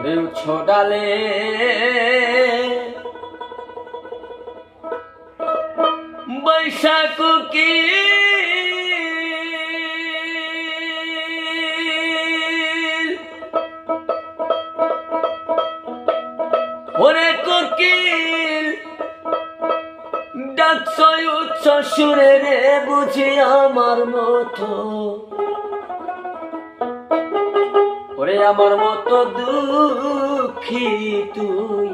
ডালে বৈশাখ কি ওরে কোকিল ডাকছ উচ্চ সুরে রে বুঝি আমার মতো ওরে আমার মতো দুঃখী তুই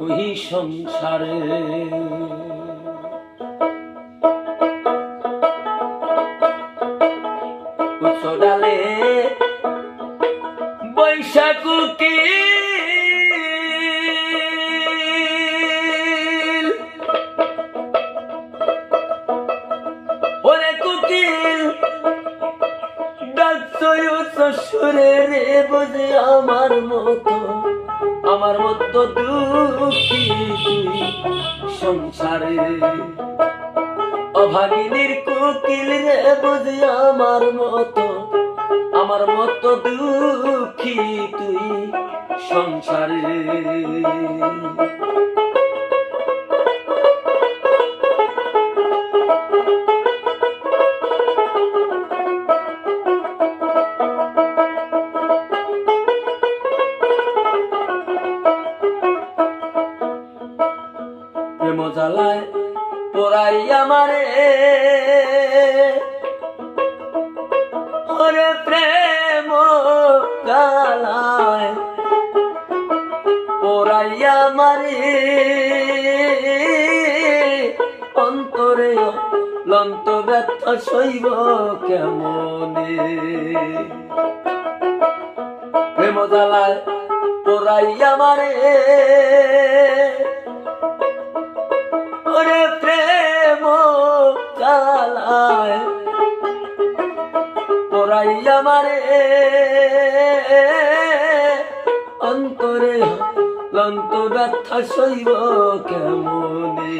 ওই সংসারে উচ্চ ডালে বৈশাখ কি ওরে কোকিল ডাকছ উচ্চ সুরে রে বুঝি আমার মতো দুঃখী তুই সংসারে অভাগিনীর কোকিল রে বুঝি আমার মতো দুঃখী তুই সংসারে প্রেম জ্বালায় পোড়াই আমারে ওরে প্রেম জ্বালায় পোড়াই আমারে অন্তরে লন্ত ব্যথা সইব কেমনে প্রেম জ্বালায় পোড়াই আমারে ওরে প্রেম জ্বালায় পোড়াই আমারে অন্তরে লন্ত ব্যথা সইব কেমনে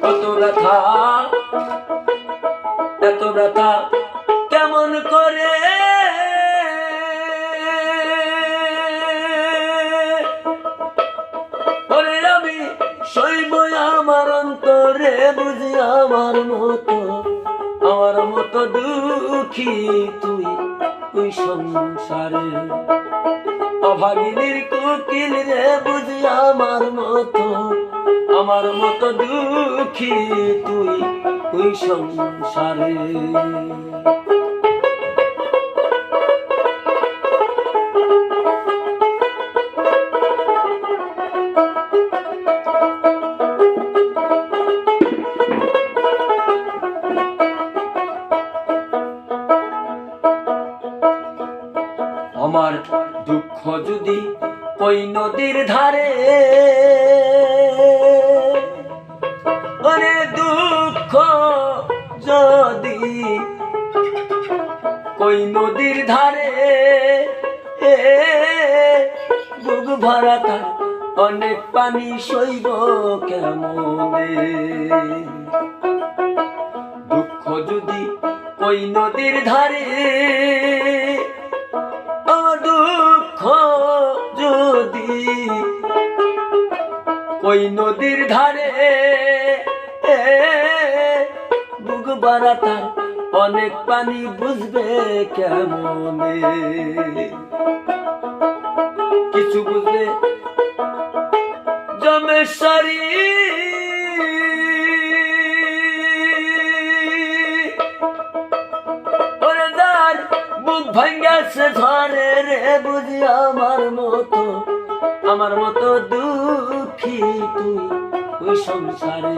কত ব্যথা এত ব্যথা কেমন করে সইব আমার অন্তরে বুঝি আমার মতো দুঃখী তুই ওই সংসারে অভাগিনীর কোকিল রে বুঝি আমার মতো দুঃখী তুই ওই সংসারে আমার দুঃখ যদি ওই নদীর ধারে ওরে দুঃখ যদি ওই নদীর ধারে বুক ভরা তার অনেক পানি সইব কেমনে দুঃখ যদি ওই নদীর ধারে দুঃখ যদি ওই নদীর ধারে বুক ভরা তার অনেক পানি বুঝবে কেমনে কিছু বুঝবে জমেশ্বরী বুক ভাঙ্গাছে ঝরে রে বুঝি আমার মতো দুঃখী তুই ওই সংসারে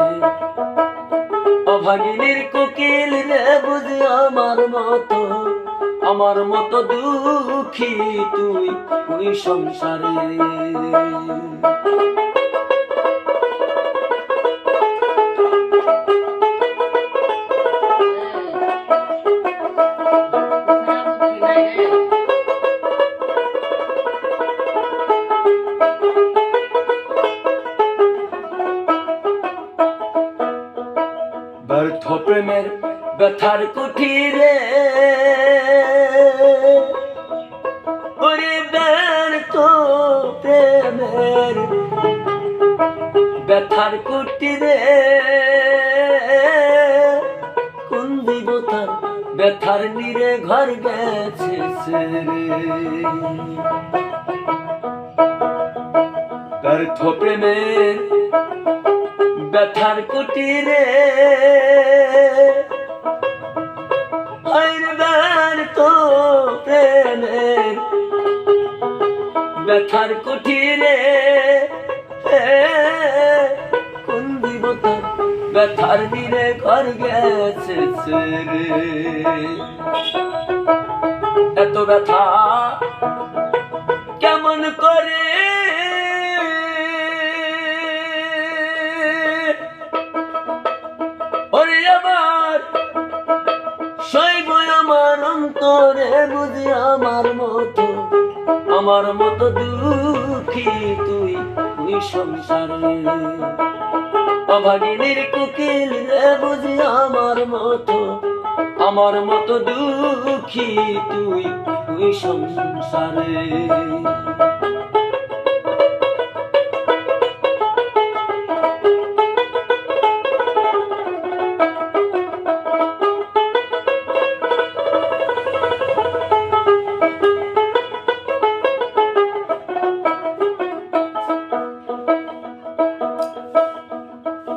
অভাগিনীর কোকিল রে বুঝি আমার মতো দুঃখী তুই ওই সংসারে ব্যর্থ প্রেমের ব্যথার কুঠিরে ব্যথার কুটিরে কোন দেবতার ব্যথার নিরে ঘর গেছে ছেড়ে ব্যর্থ প্রেমের ব্যথার কুটিরে ব্যর্থ প্রেমের ব্যথার কুটিরে কোন দেবতার ব্যথার দিনে ঘর গেছে ছেড়ে এত ব্যথা কেমন করে ওরে আমার শৈব আমার অন্তরে বুঝি আমার মতো দুঃখী তুই সংসারে অভাগিনীর কুকিল রে বুঝি আমার মতো দুঃখী তুই সংসারে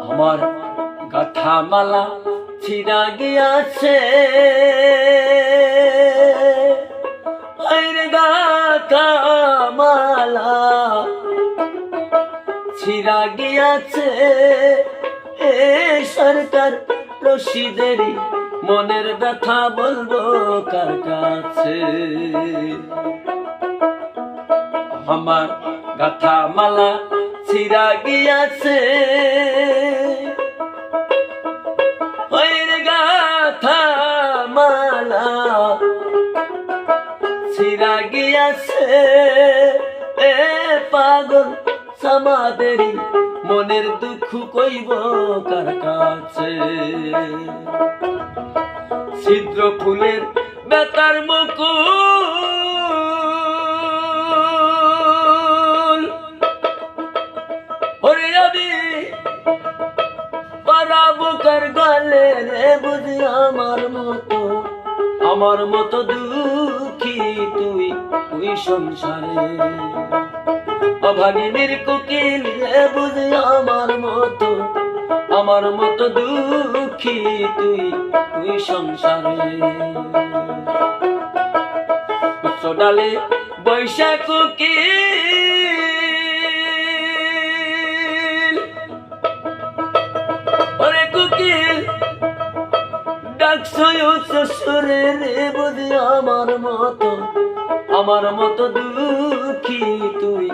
আমার গাথা মালা ছিড়া গিয়াছে গাথা মালা ছিড়া গিয়াছে এ সরকার রশিদেরই মনের ব্যথা বলবো কার কাছে আমার গাথা মালা ছিড়া গিয়াছে গাথা মালা ছিড়া গিয়াছে এ পাগল সমাদেরই মনের দুঃখ কইব কার কাছে ছিদ্র ফুলের বেতার মুকুল ওরে আমি পারাবো কার গলে রে বুঝি আমার মতো দুঃখী তুই সংসারে অভাগিনীর কুকিল রে বুঝি আমার মতো দুঃখী তুই সংসারে ডালে বৈশাখ কুকিল ওরে কুকিল ডাকছো শ্বশুরে রে বুঝি আমার মতো দুঃখী তুই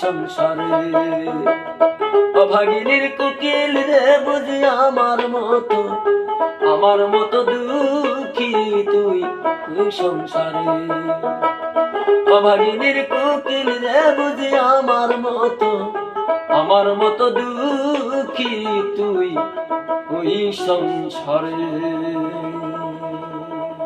সংসারে অভাগিনীর কুকিল রে বুঝি আমার মতো দুঃখী তুই সংসারে অভাগিনীর কুকিল রে বুঝি আমার মতো দুঃখী তুই সংসারে।